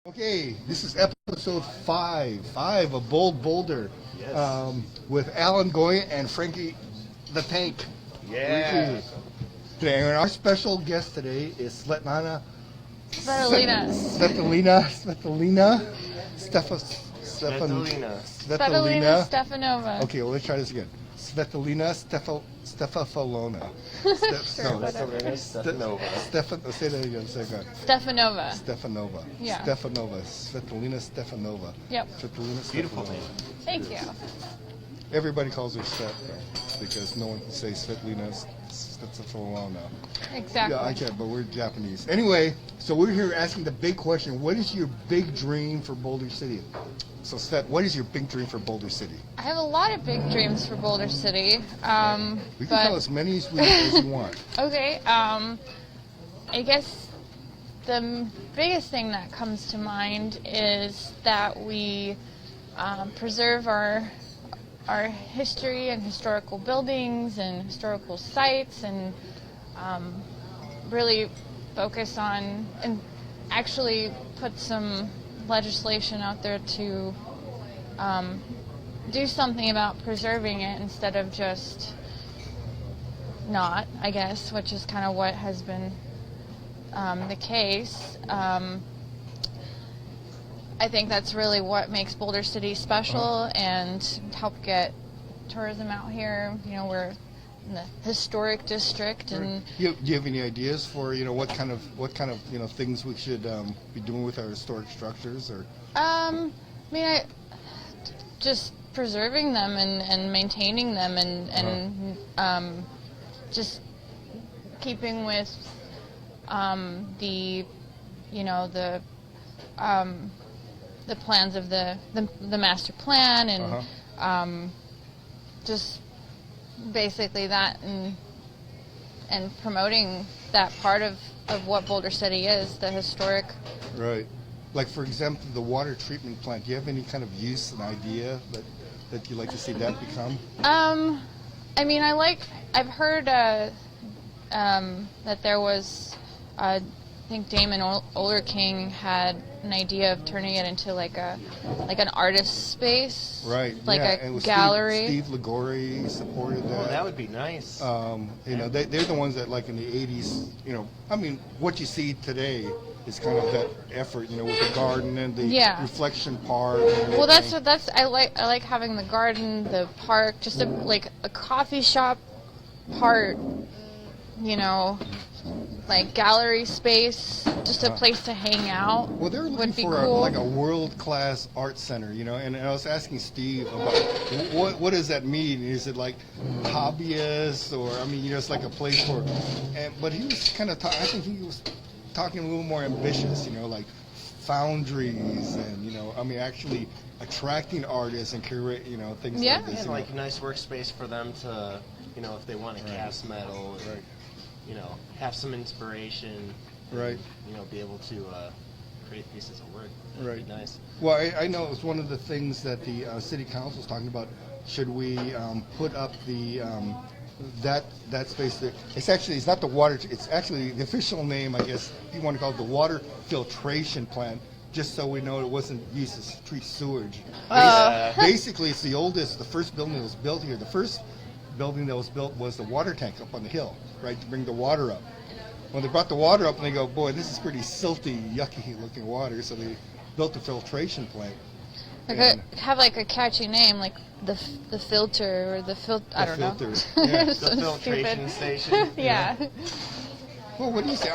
Okay, this is episode 5 of Boulder. Yes. With Alan Goya and Frankie the Tank. Yeah. Today, and our special guest today is Svetlina. Svetlina. Stefanova. Stefanova. Okay, well, let's try this again. Svetlina Stefanova. Say that again. Stefanova. Stefanova. Yeah. Stefanova. Svetlina Stefanova. Yep. Svetlina Beautiful Stefanova. name. Thank you. Everybody calls her Steph, though, because no one can say Svetlina Stefanova. Exactly. Yeah, I can't, but we're Japanese. Anyway, so we're here asking the big question: what is your big dream for Boulder City? So, Svet, what is your big dream for Boulder City? I have a lot of big dreams for Boulder City. We can tell as many as you want. Okay. I guess the biggest thing that comes to mind is that we preserve our history and historical buildings and historical sites, and really focus on and actually put some legislation out there to do something about preserving it instead of just not, I guess, which is kind of what has been the case. I think that's really what makes Boulder City special and help get tourism out here. You know, we're in the historic district, and Do you have any ideas for what kind of things we should be doing with our historic structures? Or just preserving them and maintaining them and just keeping with the plans of the master plan and just basically that and promoting that part of what Boulder City is, the historic. Right. Like, for example, the water treatment plant. Do you have any kind of use and idea that you'd like to see that become? I've heard that there was, I think Damon Ollerking had an idea of turning it into like an artist space, right? Like yeah, a gallery. Steve Ligori supported that. Oh, that would be nice. They're the ones that, like in the '80s. What you see today is kind of that effort. With the garden and the reflection part. Well, that's I like having the garden, the park, just like a coffee shop part. Like gallery space, just a place to hang out. Well, they're looking for cool. a world-class art center, and I was asking Steve about what does that mean? Is it like hobbyists, or it's like a place for? But he was kind of I think he was talking a little more ambitious, like foundries and actually attracting artists and curate, things like this. And like a nice workspace for them to, if they want to cast metal. Right. Have some inspiration. Right. Be able to create pieces of work. Right. That'd be nice. Well, I know it was one of the things that the city council was talking about. Should we put up the that space there? It's not the water. It's actually the official name, I guess, if you want to call it the water filtration plant. Just so we know it wasn't used as street sewage. Basically, it's the first building that was built here. The first building that was built was the water tank up on the hill, right, to bring the water up. When they brought the water up, and they go, boy, this is pretty silty, yucky looking water, so they built the filtration plant. Have like a catchy name, like the filter or the filter. I don't know. Yeah. The filtration station. Yeah. Well, what do you say?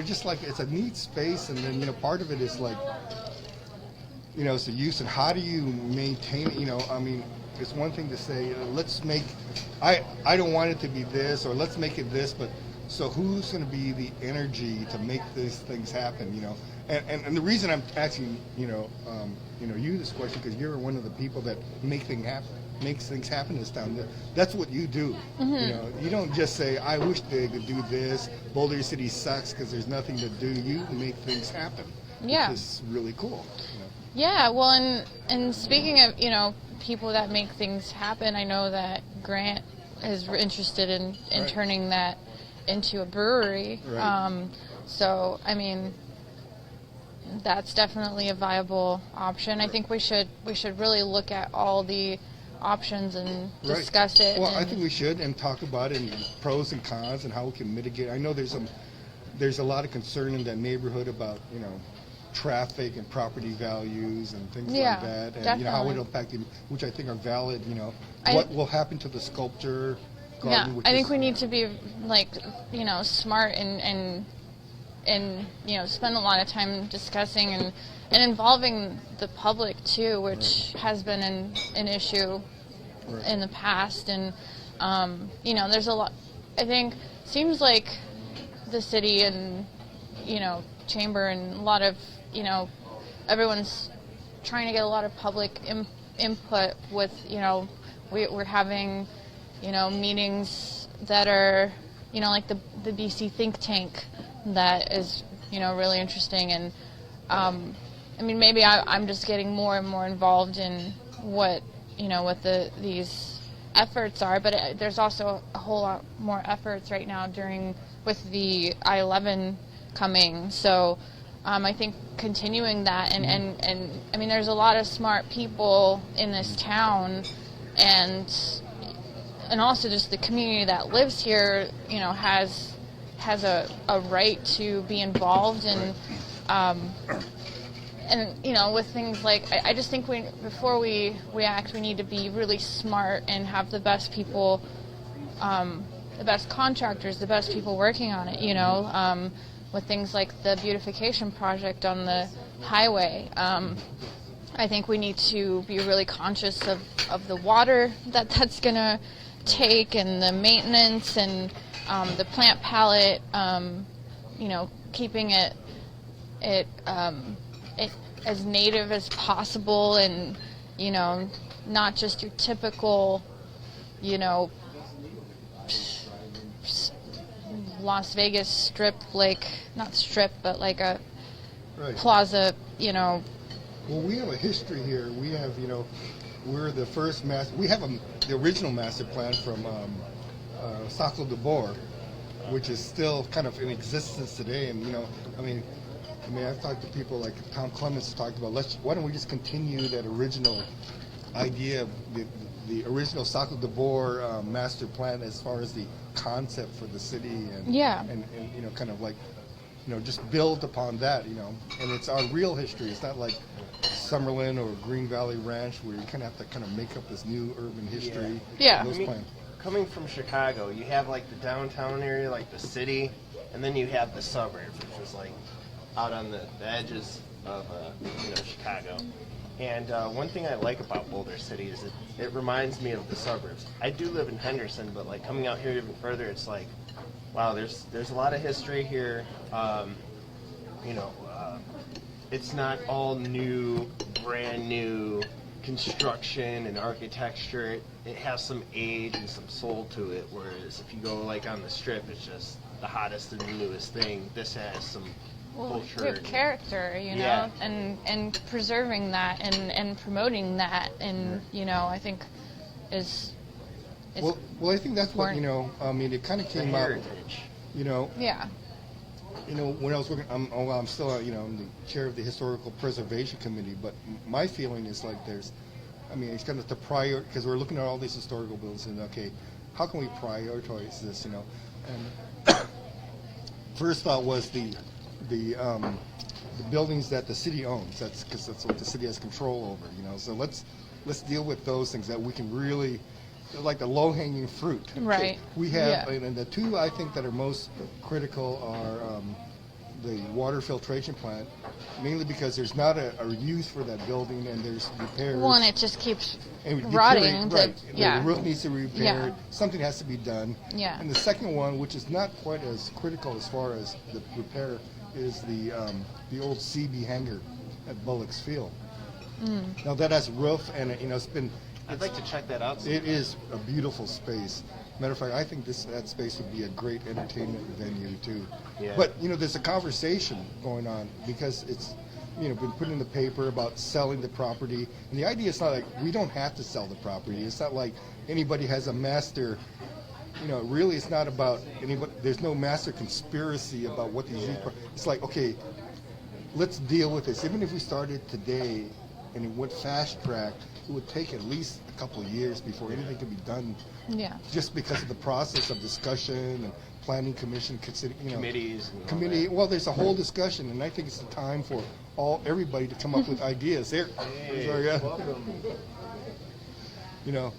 Just like it's a neat space, and then part of it is like, it's the use and how do you maintain it? It's one thing to say, let's make, I don't want it to be this, or let's make it this, but so who's going to be the energy to make these things happen, And the reason I'm asking, you this question, because you're one of the people that makes things happen in this town. That's what you do. Mm-hmm. You don't just say, I wish they could do this, Boulder City sucks because there's nothing to do. You make things happen. Yeah. Which is really cool. Yeah, well, and speaking of, people that make things happen, I know that Grant is interested in right. turning that into a brewery. Right. So, that's definitely a viable option. I think we should really look at all the options and discuss it. Well, and I think we should and talk about it and pros and cons and how we can mitigate. I know there's a lot of concern in that neighborhood about traffic and property values and things like that, and how it definitely. impacted, which I think are valid. I- What will happen to the sculpture garden? Yeah, which I think is- we need to be smart and spend a lot of time discussing and involving the public too, which has been an issue in the past. And there's a lot. I think seems like the city and chamber and a lot of everyone's trying to get a lot of public input with we're having meetings that are like the BC think tank that is really interesting. And maybe I'm just getting more and more involved in what these efforts are, but there's also a whole lot more efforts right now with the I-11 coming. So I think continuing that and there's a lot of smart people in this town, and also just the community that lives here has a right to be involved and with things like I just think before we act, we need to be really smart and have the best people, the best contractors, the best people working on it, with things like the beautification project on the highway. I think we need to be really conscious of the water that's going to take, and the maintenance, and the plant palette, keeping it as native as possible, and not just your typical Las Vegas strip, not strip, but like a plaza, Well, we have a history here. We have, we're the first we have the original master plan from Saco de Bor, which is still kind of in existence today. And, I've talked to people like Tom Clements talked about, why don't we just continue that original idea of the original Saco de Bor master plan as far as the concept for the city, and kind of like just build upon that, and it's our real history. It's not like Summerlin or Green Valley Ranch where you kind of have to kind of make up this new urban history. Those plans. Coming from Chicago, you have like the downtown area, like the city, and then you have the suburbs, which is like out on the edges of Chicago. And one thing I like about Boulder City is it reminds me of the suburbs. I do live in Henderson, but like coming out here even further, it's like, wow, there's a lot of history here. It's not all new, brand new construction and architecture. It has some age and some soul to it. Whereas if you go like on the Strip, it's just the hottest and the newest thing. This has some culture, good character, and preserving that and promoting that, and I think is well, I think that's what it kind of came out. When I was working, I'm still I'm the chair of the historical preservation committee, but my feeling is like it's kind of the because we're looking at all these historical buildings, and okay, how can we prioritize this? And first thought was the buildings that the city owns. Because that's what the city has control over. So let's deal with those things that we can really, like the low-hanging fruit. Right. We have, and the two I think that are most critical are the water filtration plant, mainly because there's not a use for that building, and there's repairs. Well, and it just keeps and rotting. The roof needs to be repaired. Yeah. Something has to be done. Yeah. And the second one, which is not quite as critical as far as the repair, is the old CB hangar at Bullock's Field. Now that has roof, and it's been. I'd like to check that out. It is a beautiful space. Matter of fact, I think that space would be a great entertainment venue too. Yeah. But there's a conversation going on because it's been put in the paper about selling the property, and the idea is not like we don't have to sell the property. It's not like anybody has a master. Really, it's not about anybody. There's no master conspiracy about what these. It's like, okay, let's deal with this. Even if we started today and it went fast track, it would take at least a couple of years before anything could be done. Yeah. Just because of the process of discussion and planning commission, Committees. And all committee. that. Well, there's a whole discussion, and I think it's the time for everybody to come up with ideas. There, sorry, yeah.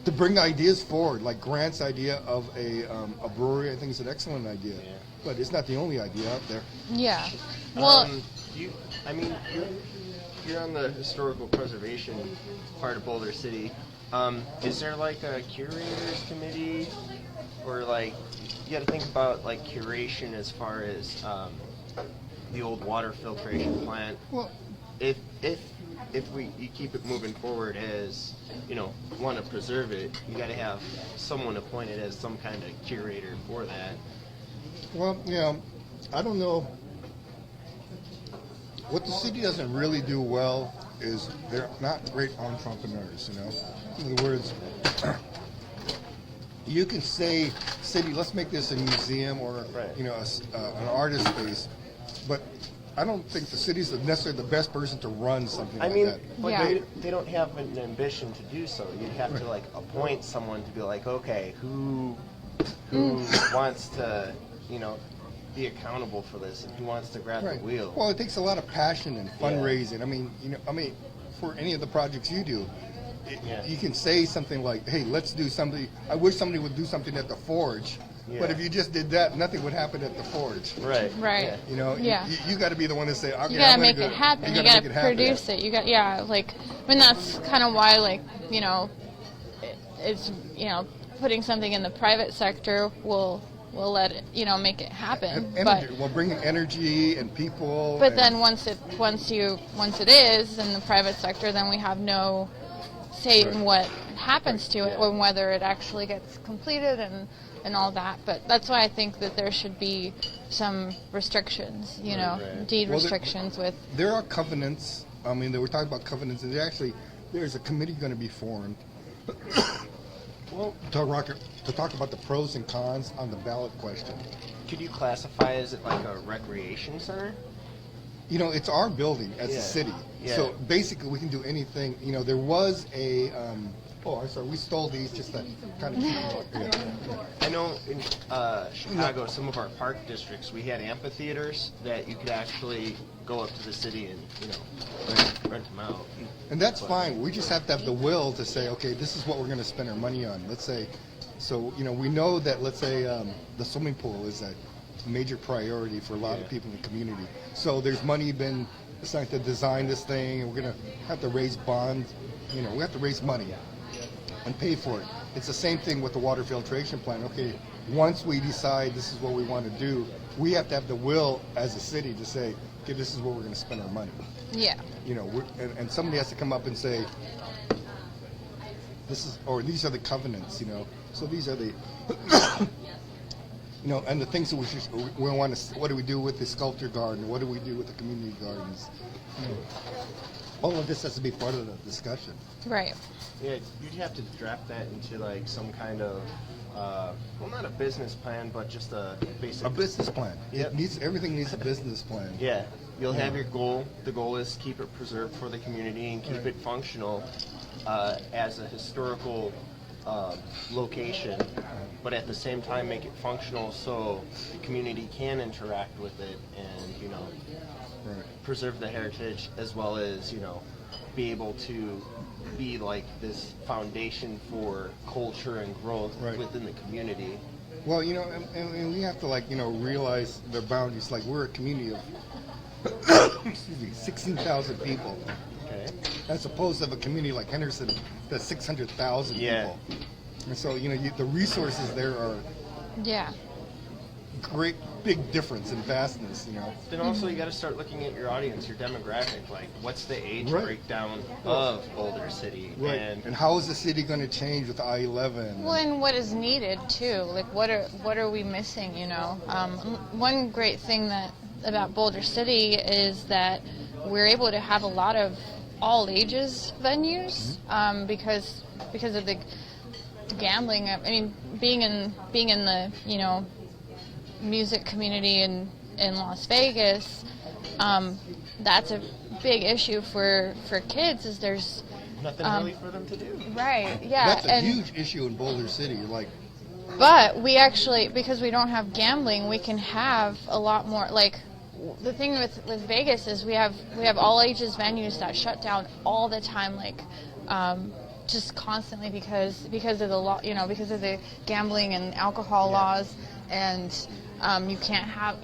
To bring ideas forward, like Grant's idea of a brewery. I think is an excellent idea, but it's not the only idea out there. Yeah. Well, You're on the historical preservation part of Boulder City. Is there like a curators committee, or like you got to think about like curation as far as the old water filtration plant? Well, If you keep it moving forward as want to preserve it, you got to have someone appointed as some kind of curator for that. well, I don't know. What the city doesn't really do well is they're not great entrepreneurs, In other words, you can say, city, let's make this a museum or, Right. An artist space, but I don't think the city's necessarily the best person to run something I like mean, that. but Yeah. they don't have an ambition to do so. You'd have to like appoint someone to be like, okay, who wants to, be accountable for this, and who wants to grab Right. the wheel. Well, it takes a lot of passion and fundraising. For any of the projects you do, you can say something like, "Hey, let's do something. I wish somebody would do something at the Forge." Yeah. But if you just did that, nothing would happen at the Forge. Right. right. Yeah. Yeah. You got to be the one to say, "Okay, You gotta I'm gonna make it go." happen. You gotta gotta make it happen. produce it. That's kind of why, it's putting something in the private sector will let it, make it happen. Energy. Well, bringing energy and people. But and- then once it is in the private sector, then we have no say in what happens to it, or whether it actually gets completed and all that. But that's why I think that there should be some restrictions, Right. deed Well, restrictions with. there are covenants. They were talking about covenants, and there's a committee going to be formed. Well, to talk about the pros and cons on the ballot question. could you classify as it like a recreation center? It's our building as Yeah. a city. Yeah. So basically we can do anything. There was a, I'm sorry, we stole these just to kind of keep them. I know in Chicago, some of our park districts, we had amphitheaters that you could actually go up to the city and rent them out. And that's fine. We just have to have the will to say, okay, this is what we're going to spend our money on. Let's say, we know that, let's say, the swimming pool is a major priority for a lot of people in the community. So there's money been assigned to design this thing, and we're going to have to raise bonds. We have to raise money and pay for it. It's the same thing with the water filtration plant. Okay, once we decide this is what we want to do, we have to have the will as a city to say, okay, this is where we're going to spend our money. Yeah. And somebody has to come up and say, these are the covenants, So these are the, and the things that we want to. What do we do with the sculpture garden? What do we do with the community gardens? All of this has to be part of the discussion. Right. Yeah, you'd have to draft that into like some kind of, not a business plan, but just a basic. A business plan. Yep. Everything needs a business plan. Yeah, you'll have your goal. The goal is to keep it preserved for the community and keep it functional as a historical location, but at the same time make it functional so the community can interact with it and preserve the heritage, as well as be able to be like this foundation for culture and growth within the community. Well, and we have to realize the boundaries. Like, we're a community of 16,000 people. Okay. As opposed to a community like Henderson that's 600,000 people. And so, the resources there are great, big difference in vastness, Then also you got to start looking at your audience, your demographic. Like, what's the age Right. breakdown of Boulder City? Right. And how is the city going to change with I-11? Well, and what is needed too? Like, what are we missing? One great thing about Boulder City is that we're able to have a lot of all ages venues because of the gambling. I mean, being in the music community in Las Vegas, that's a big issue for kids. Is there's Nothing really for them to do. right, yeah, That's a huge issue in Boulder City. Like, but we actually, because we don't have gambling, we can have a lot more. Like, the thing with Vegas is we have all ages venues that shut down all the time, like just constantly because of the law, because of the gambling and alcohol laws, and you can't have,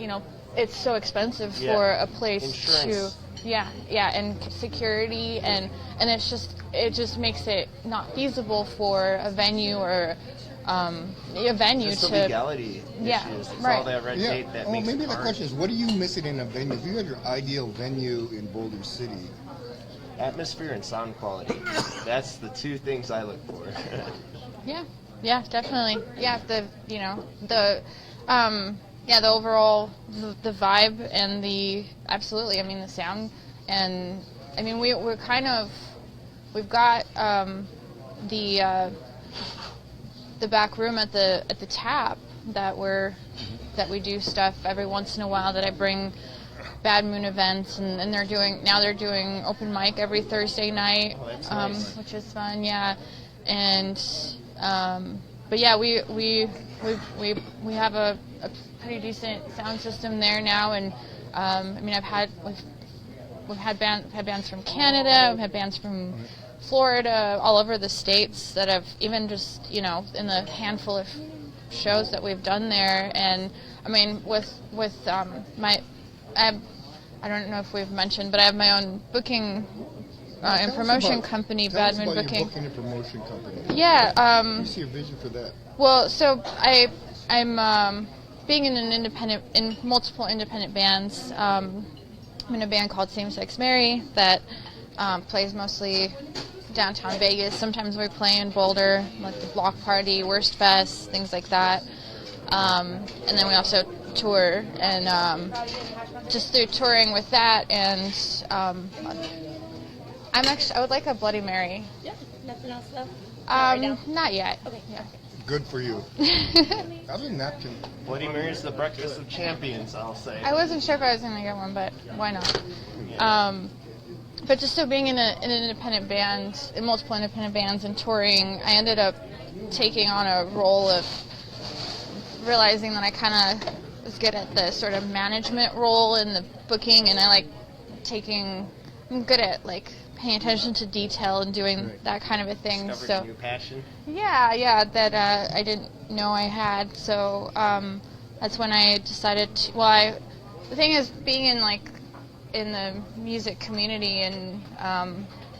it's so expensive for a place Insurance. and security, and it just makes it not feasible for a venue or a venue Just to the legality Yeah, issues. It's right. all that red tape that makes maybe it the hard. question is, what are you missing in a venue? If you had your ideal venue in Boulder City, Atmosphere and sound quality. That's the two things I look for. Yeah, definitely. Yeah, the overall the vibe and absolutely. I mean, the sound, and I mean we've got the back room at the tap that we do stuff every once in a while, that I bring Bad Moon events, and they're doing open mic every Thursday night, nice. which is fun. Yeah, and but yeah, we have a pretty decent sound system there now, and I mean we've had bands from Canada, we've had bands from Florida, all over the states that have even just in the handful of shows that we've done there. And I mean with I don't know if we've mentioned, but I have my own booking and promotion company, Bad Moon Booking. Your booking and promotion company. Yeah. You see a vision for that? Well, so I'm being in multiple independent bands. I'm in a band called Same Sex Mary that plays mostly downtown Vegas. Sometimes we play in Boulder, like the Block Party, Worst Fest, things like that. And then we also tour, and just through touring with that, and I would like a Bloody Mary. Yeah, nothing else though? Right now? Not yet. Okay. Yeah. Good for you. Other than that, Bloody Mary's the breakfast of champions, I'll say. I wasn't sure if I was going to get one, but why not? But just so being in an independent band, in multiple independent bands and touring, I ended up taking on a role of realizing that I kind of was good at the sort of management role in the booking, and I'm good at like paying attention to detail and doing that kind of a thing. Discovered a new passion. Yeah, that I didn't know I had. So that's when I decided to. Well, the thing is, being in the music community, and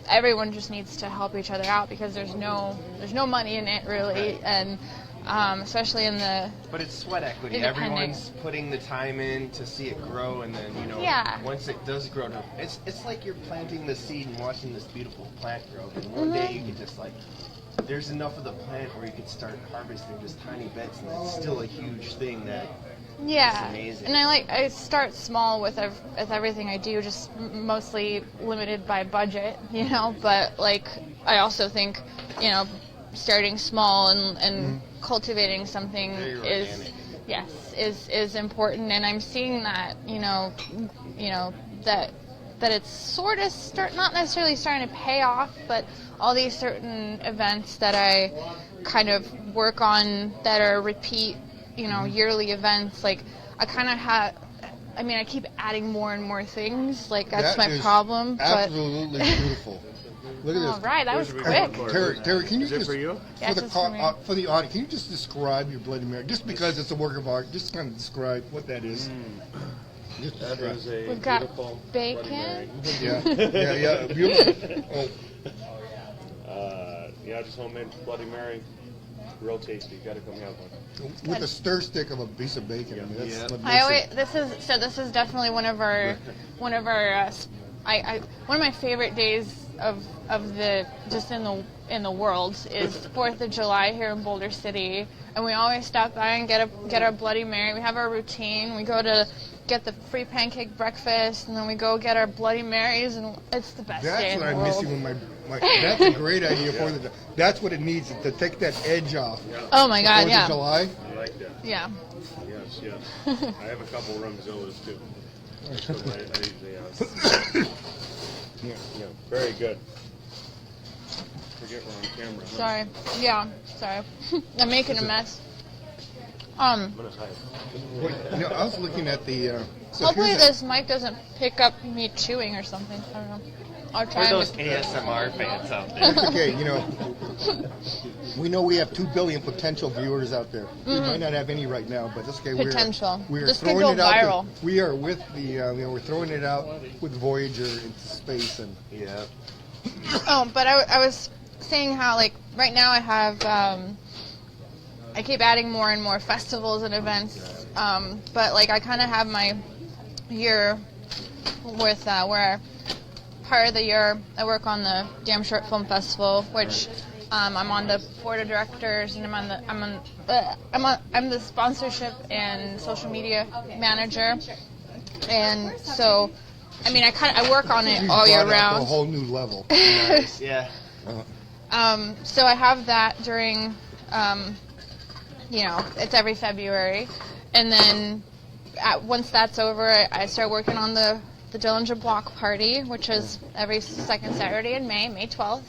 everyone just needs to help each other out, because there's no money in it really, and especially in the. But it's sweat equity. Independent. Everyone's putting the time in to see it grow, and then once it does grow, it's like you're planting the seed and watching this beautiful plant grow. And one day you can just there's enough of the plant where you can start harvesting just tiny bits, and it's still a huge thing that. Yeah, It's amazing. and I start small with everything I do, just mostly limited by budget, But I also think, starting small and cultivating something Very organic. is important, and I'm seeing that that it's sort of not necessarily starting to pay off, but all these certain events that I kind of work on that are repeat. Yearly events, I kind of I keep adding more and more things, that's my problem. Absolutely beautiful. Look at this. All right, that was quick. Terry, can you Is it just for you? Yeah, for it's for me. for the audience, can you just describe your Bloody Mary? Just because it's a work of art, just kind of describe what that is. Just That describe. is a We've got beautiful bacon. Bloody Mary. Yeah, beautiful. Yeah, just homemade Bloody Mary. Real tasty. You gotta come have one. With a stir stick of a piece of bacon. I mean, that's Yeah. what makes it. This is definitely one of our one of my favorite days of the just in the world is 4th of July here in Boulder City, and we always stop by and get our Bloody Mary. We have our routine. We go to get the free pancake breakfast, and then we go get our Bloody Marys, and it's the best day That's in what the I'm world. missing with my that's a great idea for the. That's what it needs to take that edge off. Oh my God, 4th yeah. of July. I like that. Yeah. Yes. I have a couple rum Zillas too. So I usually yeah, very good. Forget we're on camera. Huh? Sorry. Yeah, sorry. I'm making a mess. I'm gonna hide. Wait, I was looking at the. So Hopefully here's a- this mic doesn't pick up me chewing or something. I don't know. I'll For try those and... ASMR fans out there. It's okay, we know we have 2 billion potential viewers out there. We might not have any right now, but that's okay. Potential. We're This could throwing go it out. viral. We are with the. We're throwing it out with Voyager into space, and Yeah. Oh, but I was saying how, like, right now I have, I keep adding more and more festivals and events, but, like, I kind of have my year with, where part of the year I work on the Damn Short Film Festival, which I'm on the board of directors, and I'm the sponsorship and social media manager, and so, I mean, I work on it all year brought it up to a round. whole new level. Nice. Yeah. So I have that during, it's every February, and then once that's over, I start working on the Dillinger Block Party, which is every second Saturday in May 12th,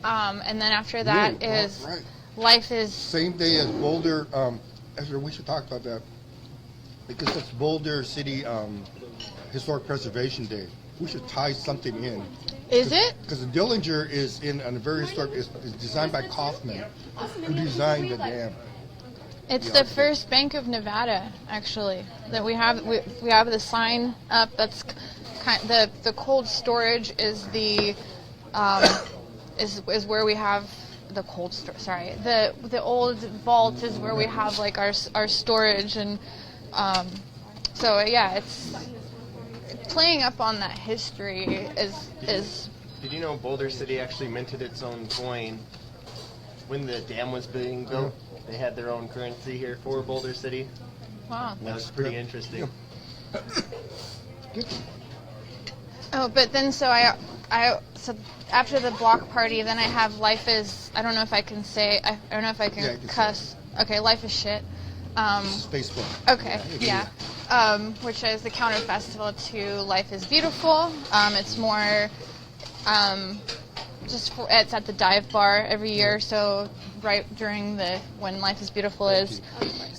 and then after that is right. Life is... Same day as Boulder. Actually, we should talk about that because it's Boulder City Historic Preservation Day. We should tie something in. Is it? Because the Dillinger is in a very historic. It's designed by Kaufman, who designed the dam. It's the first bank of Nevada, actually, that we have. We have the sign up. That's the cold storage is the is where we have the cold storage. Sorry, the old vault is where we have like our storage, and so yeah, it's playing up on that history is. Did you know Boulder City actually minted its own coin when the dam was being built? They had their own currency here for Boulder City. Wow. That was pretty interesting. Oh, but then so after the block party, then I have Life is. I don't know if I can say. I don't know if I can Yeah, you can cuss. Okay, Life is shit. Spacewalk. Okay, yeah. Which is the counter festival to Life is Beautiful. It's more it's at the dive bar every year, so right during when Life is Beautiful is,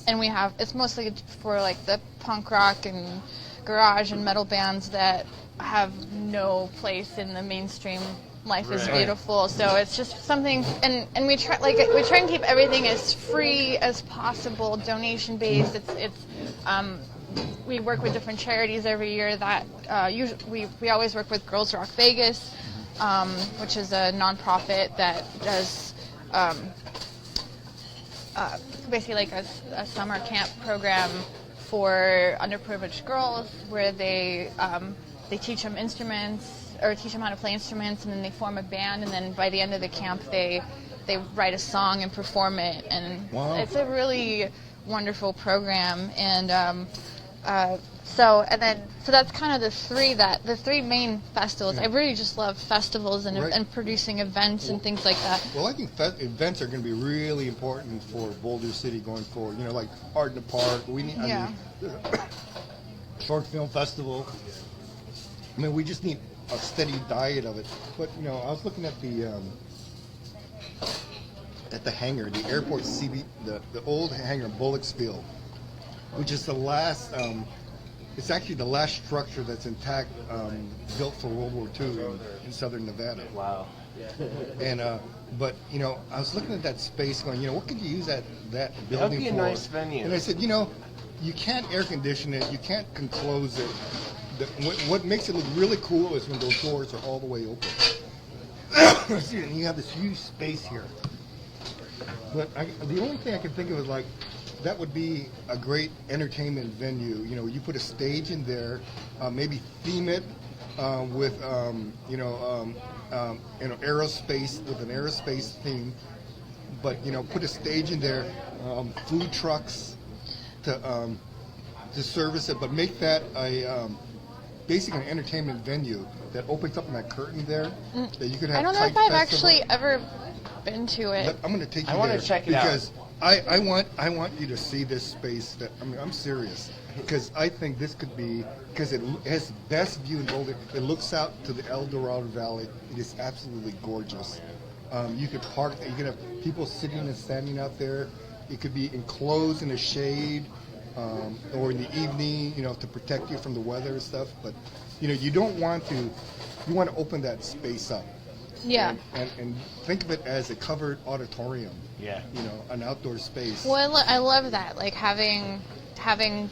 and it's mostly for like the punk rock and garage and metal bands that have no place in the mainstream Life is Right. Beautiful. So it's just something, and we try and keep everything as free as possible, donation based. We work with different charities every year that usually we always work with Girls Rock Vegas, which is a nonprofit that does basically like a summer camp program for underprivileged girls where they teach them instruments or teach them how to play instruments, and then they form a band, and then by the end of the camp they write a song and perform it, and Wow. it's a really wonderful program. And so that's kind of the three main festivals. I really just love festivals and Right. and producing events and things like that. Well, I think events are going to be really important for Boulder City going forward. Like Art in the Park. We need. Yeah. I mean, short film festival. I mean, we just need a steady diet of it. But I was looking at the hangar, the airport the old hangar, Bullock's Field, which is the last. It's actually the last structure that's intact, built for World War II in southern Nevada. Wow. And but I was looking at that space, going, what could you use that building be a for? nice venue. And I said, you can't air condition it, you can't enclose it. What makes it look really cool is when those doors are all the way open. And you have this huge space here. But the only thing I can think of is like, that would be a great entertainment venue. You put a stage in there, maybe theme it with aerospace, with an aerospace theme. But put a stage in there, food trucks to service it, but make that basically an entertainment venue that opens up in that curtain there. That you could have. I don't know if kite I've festival. actually ever been to it. But I'm going to take you I wanna there check it out. because I want you to see this space. I'm serious. because I think this could be, because it has the best view in Boulder. It looks out to the El Dorado Valley. It is absolutely gorgeous. You could park. You could have people sitting and standing out there. It could be enclosed in a shade, or in the evening, to protect you from the weather and stuff. But you don't want to. You want to open that space up. Yeah. And think of it as a covered auditorium. Yeah. An outdoor space. Well, I love that, like having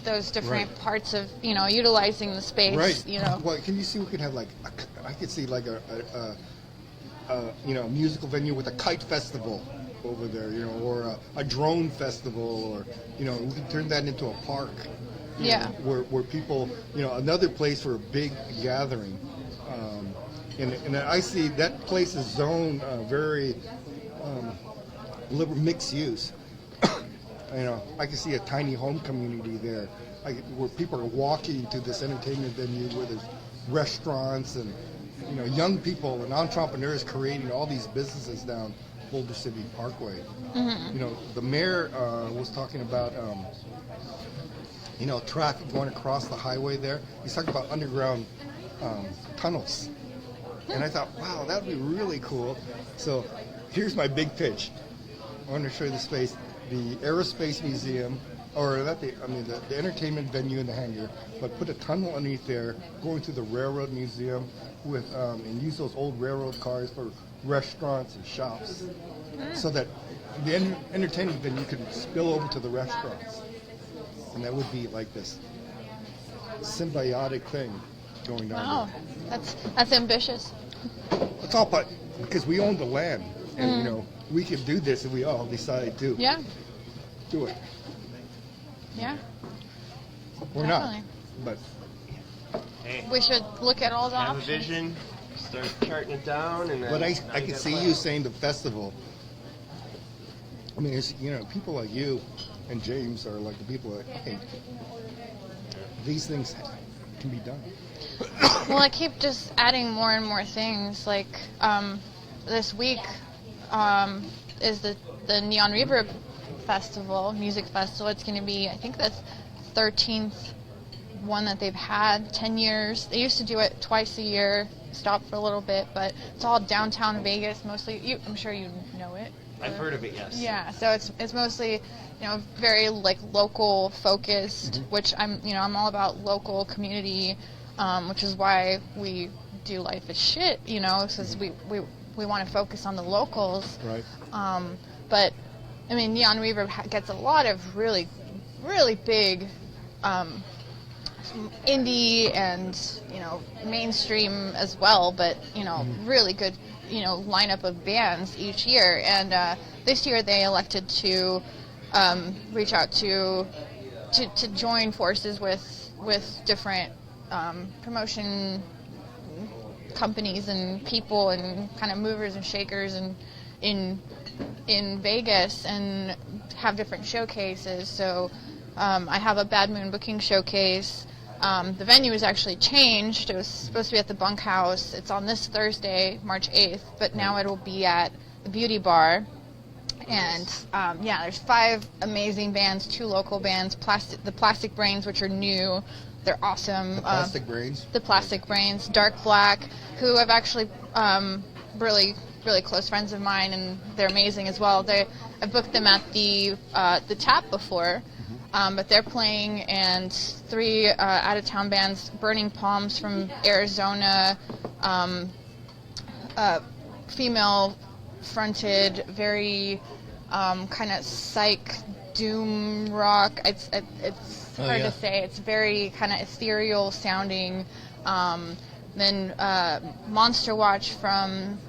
those different Right. parts of utilizing the space. Right. Well, can you see? We could have I could see like a musical venue with a kite festival over there, or a drone festival, or we could turn that into a park. Yeah. Where people, another place for a big gathering. And I see that place is zoned very mixed use. I can see a tiny home community there, where people are walking to this entertainment venue, where there's restaurants and young people and entrepreneurs creating all these businesses down Boulder City Parkway. The mayor was talking about traffic going across the highway there. He's talking about underground tunnels. And I thought, wow, that would be really cool. So here's my big pitch. I want to show you the space. The Aerospace Museum, or not the entertainment venue in the hangar, but put a tunnel underneath there, going to the Railroad Museum with and use those old railroad cars for restaurants and shops, so that the entertainment venue could spill over to the restaurants. And that would be like this symbiotic thing going on. Wow, that's ambitious. It's all because we own the land, and we can do this if we all decide to do it. Yeah. Or Definitely. not, but Hey, We should look at all the have a options. vision, start charting it down, and then. but now I you can got see plans. you saying the festival. I mean, it's, people like you and James are like the people that, hey, these things can be done. Well, I keep just adding more and more things. Like this week is the Neon Reverb Festival, music festival. It's going to be, I think, the 13th one that they've had, 10 years. They used to do it twice a year, stopped for a little bit, but it's all downtown Vegas mostly. I'm sure you know it. I've heard of it, yes. Yeah, so it's mostly, very like local focused, which I'm all about local community, which is why we do Life is Shit, because we want to focus on the locals. Right. But I mean, Neon Reverb gets a lot of really, really big indie and mainstream as well, but really good lineup of bands each year. And this year they elected to reach out to join forces with different promotion companies and people and kind of movers and shakers and in Vegas, and have different showcases. So I have a Bad Moon booking showcase. The venue is actually changed. It was supposed to be at the Bunkhouse. It's on this Thursday, March 8th, but now it will be at the Beauty Bar. And there's 5 amazing bands, 2 local bands, the Plastic Brains, which are new. They're awesome. The Plastic Brains. The Plastic Brains, Dark Black, who I've actually really, really close friends of mine, and they're amazing as well. I've booked them at the Tap before, but they're playing, and 3 out-of-town bands, Burning Palms from Arizona, female-fronted, very kind of psych doom rock. It's hard to say. It's very kind of ethereal sounding. Then Monster Watch from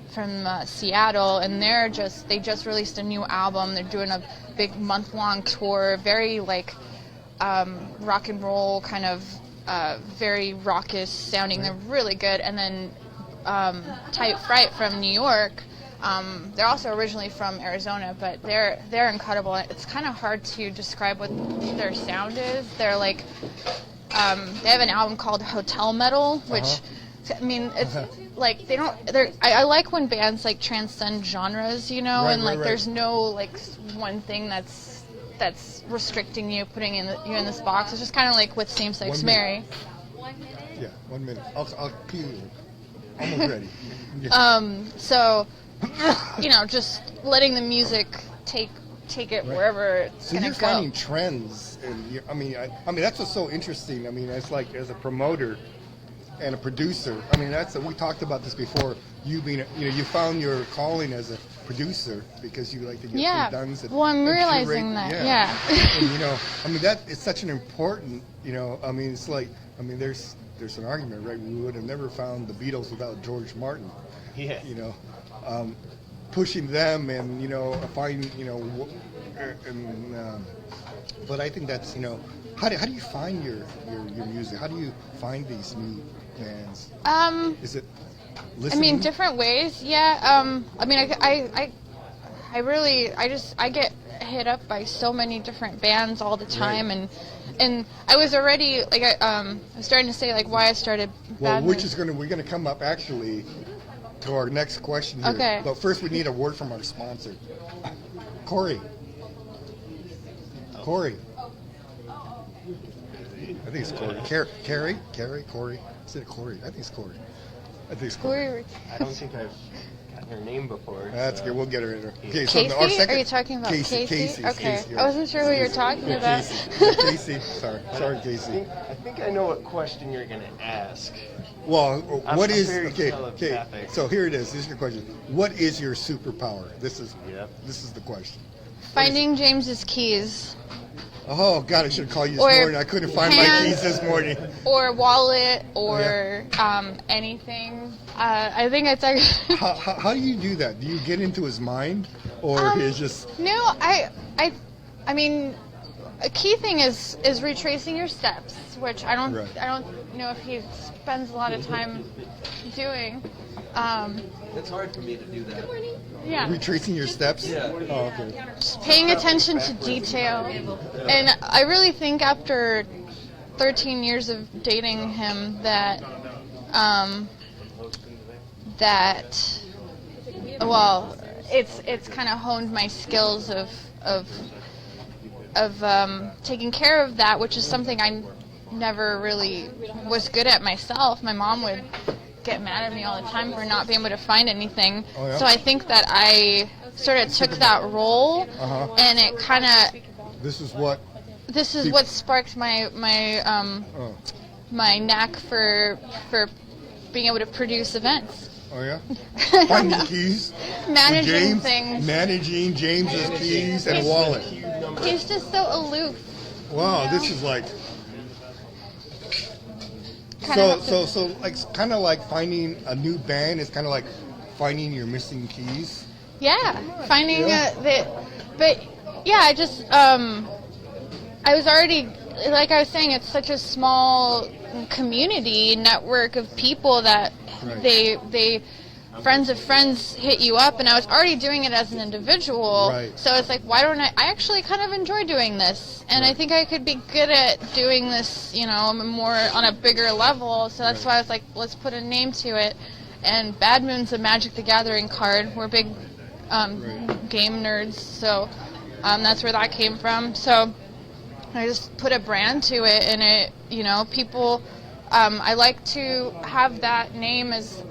Seattle, and they just released a new album. They're doing a big month-long tour, very like rock and roll kind of very raucous sounding. They're really good. And then Tight Fright from New York. They're also originally from Arizona, but they're incredible. It's kind of hard to describe what their sound is. They're like they have an album called Hotel Metal, which I mean, it's like I like when bands like transcend genres, and like there's no like one thing that's that's restricting you, putting you in this box. It's just kind of like with same-sex 1 minute. marriage. Yeah, 1 minute. I'll cue you. Almost ready. So, just letting the music take it wherever it's So gonna you're go. finding trends, and I mean that's what's so interesting. I mean, it's like as a promoter and a producer. I mean, we talked about this before. You being, you found your calling as a producer because you like to get things done. Well, I'm and realizing curate- that. Yeah. And, that it's such an important. I mean, it's like there's an argument, right? We would have never found the Beatles without George Martin. Yeah. Pushing them and finding but I think that's how do you find your music? How do you find these new bands? Is it listening? Different ways. Yeah. I get hit up by so many different bands all the time, and I was already I was starting to say why I started. Well, Badminton. we're gonna come up actually to our next question here. Okay. But first, we need a word from our sponsor, Corey. Corey. I think it's Corey. Carrie, Corey. Is it Corey? I think it's Corey. Corey. I don't think I've gotten her name before. That's good. We'll get her in there. Okay, Casey? our second, Are you talking about Casey? Casey. Okay. Casey, I wasn't sure who you were talking about. Casey. Sorry, Casey. I think I know what question you're going to ask. Well, I'm very okay? telepathic. So here it is. This is your question. What is your superpower? This is the question. Finding James's keys. Oh God, I should have called you this Or morning. I couldn't find my hands. keys this morning. Or wallet, or anything. I think it's actually. How do you do that? Do you get into his mind, or is just? No, I mean, a key thing is retracing your steps, which I don't know if he spends a lot of time doing. It's hard for me to do that. Yeah. Retracing your steps? Yeah. Oh, okay. Just paying attention to detail. And I really think after 13 years of dating him that it's kind of honed my skills of taking care of that, which is something I never really was good at myself. My mom would get mad at me all the time for not being able to find anything. Oh, yeah? So I think that I sort of took that role, and it kind of. This is what Sparked my knack for being able to produce events. Oh yeah. Finding keys. Managing things. Managing James's keys and wallet. He's just so aloof. Wow, this is like. So kind of like finding a new band is kind of like finding your missing keys. Yeah, finding but yeah, I just I was already, like I was saying, it's such a small community network of people that they friends of friends hit you up, and I was already doing it as an individual. Right. So it's like, why don't I actually kind of enjoy doing this, and I think I could be good at doing this, more on a bigger level. So that's why I was like, let's put a name to it. And Bad Moon's a Magic the Gathering card. We're big game nerds, so that's where that came from. So I just put a brand to it, and it, people, I like to have that name as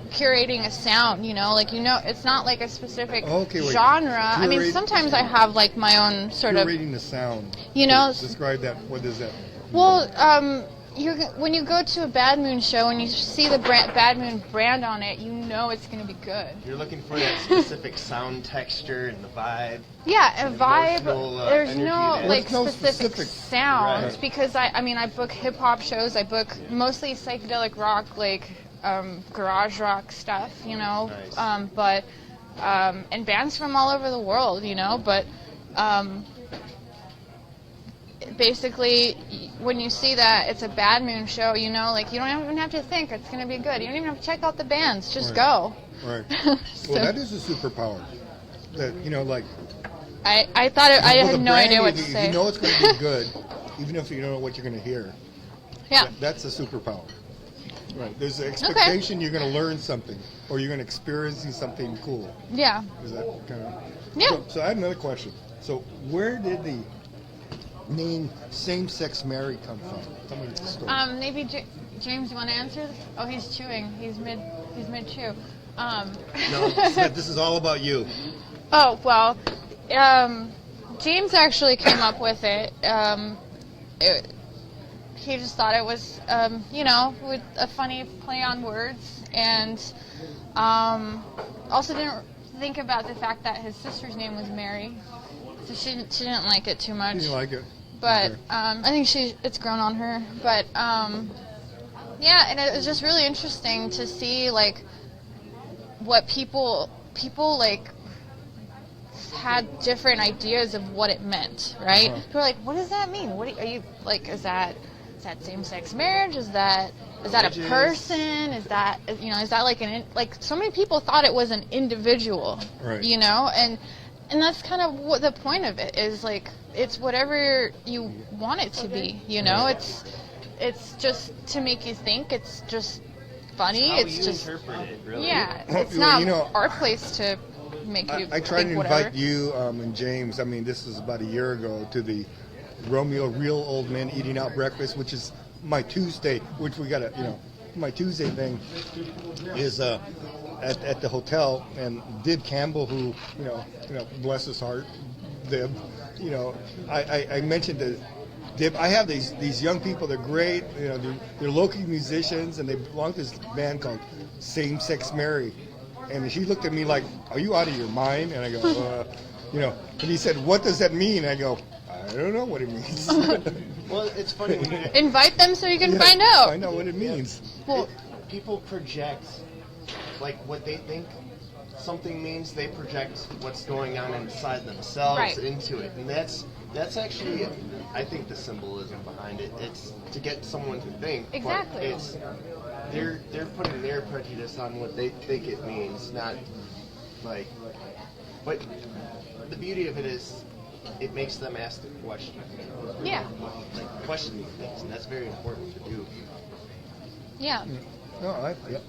curating a sound, it's not like a specific genre. I mean, sometimes I have like my own sort of curating the sound. Describe that. What is that? Well, when you go to a Bad Moon show and you see the Bad Moon brand on it, it's going to be good. You're looking for that specific sound texture and the vibe. Yeah, a vibe. There's no specific sound because I book hip hop shows. I book mostly psychedelic rock, garage rock stuff, Nice. And bands from all over the world, but basically when you see that it's a Bad Moon show, you don't even have to think it's going to be good. You don't even have to check out the bands, just go. Right. Well, that is a superpower. That I thought I had no idea what to say. You know it's going to be good, even if you don't know what you're going to hear. Yeah. That's a superpower. Right. There's an expectation you're going to learn something, or you're going to experience something cool. Yeah. Is that kind of? Yeah. So I have another question. So where did the name same-sex marriage come from? Tell me the story. Maybe James, you want to answer? Oh, he's chewing. He's mid chew. No, this is all about you. Oh well, James actually came up with it. He just thought it was, with a funny play on words, and also didn't think about the fact that his sister's name was Mary, so she didn't like it too much. You didn't like it, but okay. I think it's grown on her. But yeah, and it was just really interesting to see like what people like had different ideas of what it meant, right? Uh-huh. People were like, "What does that mean? What are you like? Is that same-sex marriage? Is that a person? Is that like so many people thought it was an individual, right? And that's kind of what the point of it is. Like, it's whatever you want it to be, Right. It's just to make you think. It's just funny. How It's you just interpret it, really. yeah. Well, It's not you know, our place to make you. I tried think to whatever. invite you and James. I mean, this was about a year ago to the Romeo Real Old Men Eating Out Breakfast, which is my Tuesday. Which we got my Tuesday thing is at the hotel, and Dib Campbell, who bless his heart, Dib. I mentioned that Dib. I have these young people. They're great. They're local musicians, and they belong to this band called Same Sex Mary. And he looked at me like, "Are you out of your mind?" And I go, And he said, "What does that mean?" And I go, "I don't know what it means." Well, it's funny when you Invite them so you can Yeah, find out. Find out what it means. Well, people project like what they think something means. They project what's going on inside themselves Right. into it, and that's actually, I think, the symbolism behind it. It's to get someone to think. but Exactly. It's they're putting their prejudice on what they think it means, not like. But the beauty of it is, it makes them ask the question. yeah, Like questioning things, and that's very important to do. yeah, No, yep.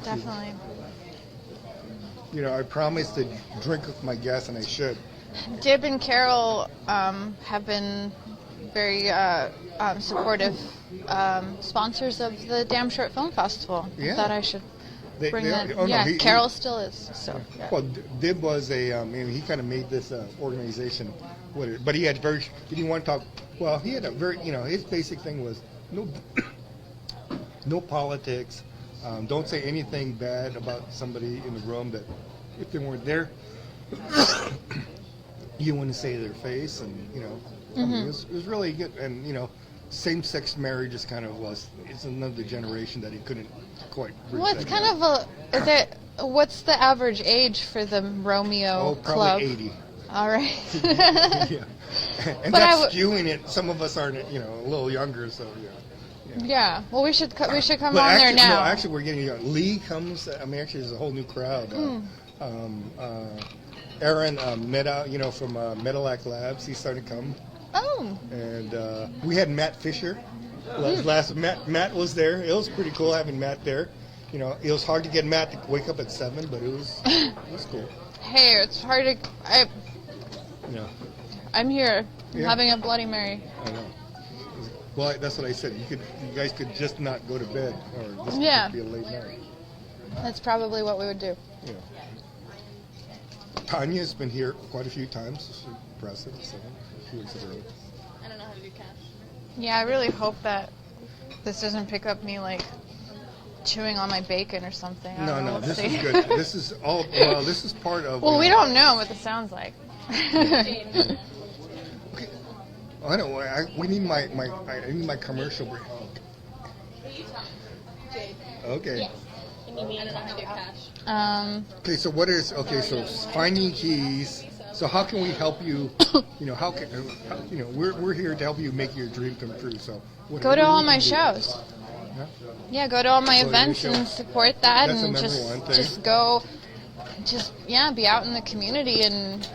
definitely. I promised to drink with my guests, and I should. Dib and Carol have been very supportive sponsors of the Damn Short Film Festival. Yeah. I thought I should bring that. Oh, no, yeah, he- Carol still is. So yeah. Well, Dib was he kind of made this organization with it, but he didn't want to talk. Well, he had a very, his basic thing was no politics. Don't say anything bad about somebody in the room that if they weren't there, you wouldn't say to their face, and I mean, it was really good. And same-sex marriage is kind of it's another generation that he couldn't quite bridge. Well, it's that kind gap. of what's the average age for the Romeo probably Club? 80. All right. Yeah. And But that's skewing it. Some of us aren't, a little younger, so yeah. Yeah. Well, we should come But on actually, there now. No, actually, we're getting young. Lee comes. I mean, actually, there's a whole new crowd. Aaron Meta, from Metalac Labs, he started coming, Oh. and we had Matt Fisher. Last Matt was there. It was pretty cool having Matt there. It was hard to get Matt to wake up at 7, but it was cool. Hey, it's hard to. I'm here. I'm Yeah. having a Bloody Mary. I know. Well, that's what I said. You guys could just not go to bed, or this Yeah. could be a late night. That's probably what we would do. Tanya's been here quite a few times. She's impressive. So she was early. I don't know how to do cash. Yeah, I really hope that this doesn't pick up me like chewing on my bacon or something. I don't know. No, Let's this see. is good. This is all. Well, this is part of. Well, we don't know what this sounds like. Okay. I know. We need I need my commercial break. Okay. I don't know how to do cash. Okay. So what is So finding keys. So how can we help you? How can we're here to help you make your dream come true. So Go to all we my can do. shows. Yeah? Yeah, go to all my Go to events your show. and support that, That's the and number one thing. just go, be out in the community and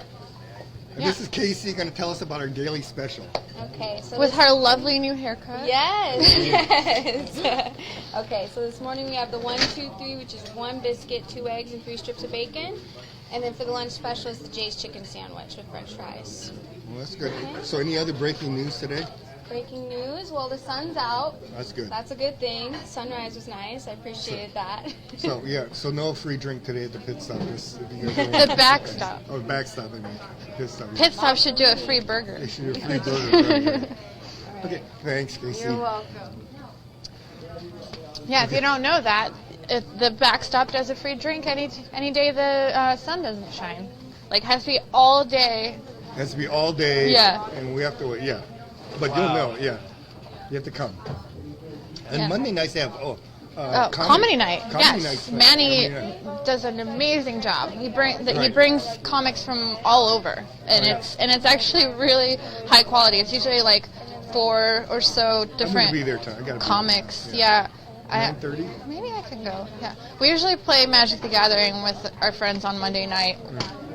And Yeah. this is Casey going to tell us about our daily special. Okay, so With her lovely new haircut. Yes, yes. Okay, so this morning we have the 1, 2, 3, which is 1 biscuit, 2 eggs, and 3 strips of bacon. And then for the lunch special is the Jay's chicken sandwich with French fries. Well, that's good. So any other breaking news today? Breaking news, well, the sun's out. That's good. That's a good thing. Sunrise was nice. I appreciated that. So, yeah, so no free drink today at the pit stop. Just, if you guys don't The backstop. Oh, backstop, I mean. Pit stop. Pit stop should do a free burger. They should do a free burger. Right. Okay, thanks, Casey. You're welcome. Yeah, if you don't know that, the backstop does a free drink any day the sun doesn't shine. Like, it has to be all day. It has to be all day. Yeah. And we have to wait, yeah. But you'll know, yeah. You have to come. And Yeah. Monday nights they have, comedy night. Comedy Yes, night. Manny Comedy night. does an amazing job. He Right. brings comics from all over, and it's actually really high quality. It's usually like 4 or so I'm different gonna be there, Tom. I gotta be comics. there. Yeah. 9:30? Maybe I can go. Yeah. We usually play Magic the Gathering with our friends on Monday night.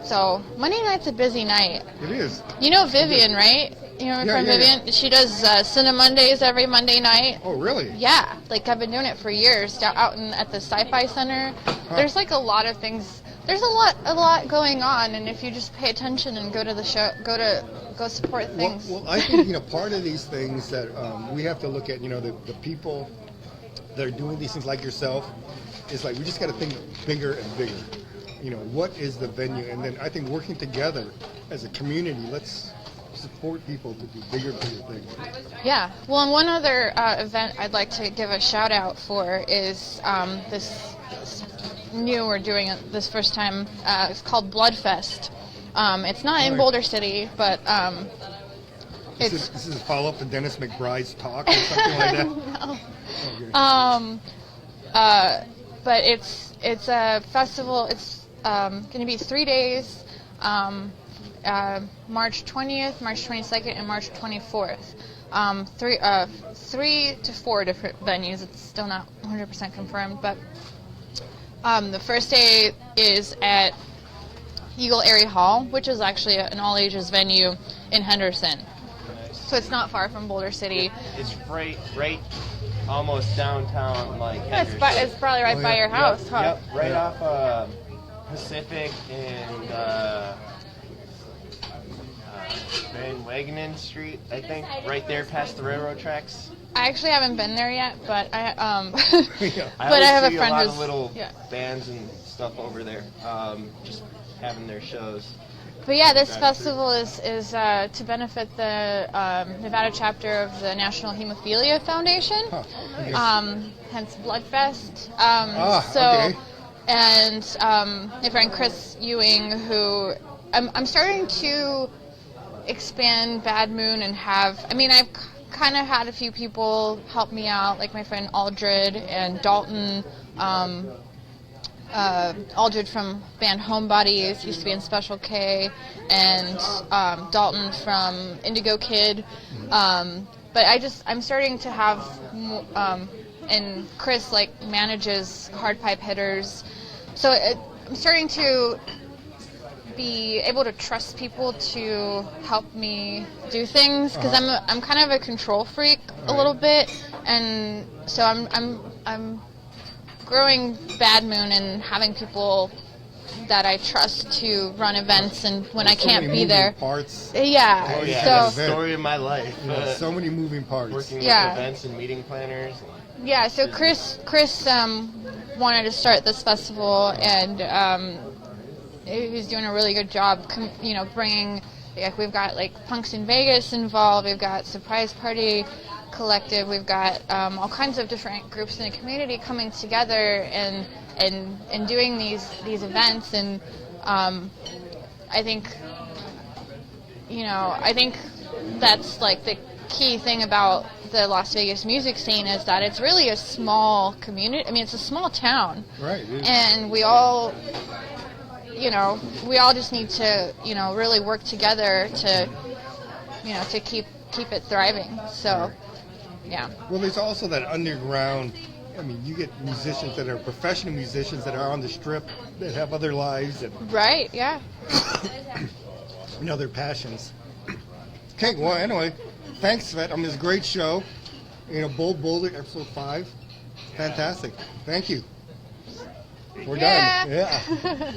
So Monday night's a busy night. It is. You know Vivian, right? You know my Yeah, friend yeah, yeah. Vivian? She does Cine Mondays every Monday night. Oh, really? Yeah, like I've been doing it for years out at the Sci-Fi Center. There's like a lot of things. There's a lot going on, and if you just pay attention and go to the show, go support things. Well, I think, part of these things that we have to look at, the people that are doing these things like yourself, is like we just got to think bigger and bigger. What is the venue? And then I think working together as a community, let's support people to do bigger things. Yeah. Well, and one other event I'd like to give a shout out for is this new we're doing it this first time. It's called Bloodfest. It's not in Right. Boulder City, but it's This is a follow-up to Dennis McBride's talk or something like that? no. Okay. But it's a festival. It's going to be 3 days. March 20th, March 22nd, and March 24th. 3 to 4 different venues. It's still not 100% confirmed, but the first day is at Eagle Airy Hall, which is actually an all-ages venue in Henderson. So it's not far from Boulder City. It's right, almost downtown, like. It's Henderson. probably right by your house, Yep, huh? Yep, right off Pacific and Van Wagenen Street, I think, right there past the railroad tracks. I actually haven't been there yet, but I Yeah. I but I always have a see friend a lot who's of little yeah. bands and stuff over there, just having their shows. But yeah, this festival is to benefit the Nevada chapter of the National Hemophilia Foundation. Huh. Okay. Hence Bloodfest. Okay. And my friend Chris Ewing, who I'm starting to expand Bad Moon and I've kind of had a few people help me out, like my friend Aldred and Dalton. Aldred from band Homebodies, used to be in Special K, and Dalton from Indigo Kid. But I'm starting to have, and Chris manages Hard Pipe Hitters, so I'm starting to be able to trust people to help me do things because I'm kind of a control freak a little bit, and so I'm growing Bad Moon and having people that I trust to run events and when I can't many be there. moving parts. Yeah. Oh yeah, So that's the story of my life. So many moving parts. Working Yeah. with events and meeting planners. yeah, so Chris wanted to start this festival, and he's doing a really good job. Bringing we've got Punks in Vegas involved. We've got Surprise Party Collective. We've got all kinds of different groups in the community coming together and doing these events. And I think that's the key thing about the Las Vegas music scene is that it's really a small community. I mean, it's a small town, Right. it is. and we all just need to really work together to keep it thriving. So yeah. Well, there's also that underground. I mean, you get musicians that are professional musicians that are on the strip that have other lives. And Right, yeah. and other passions. Okay, well, anyway, thanks, Svet. I mean, it's a great show. You know, Boulder, episode 5. Fantastic. Thank you. We're done. Yeah.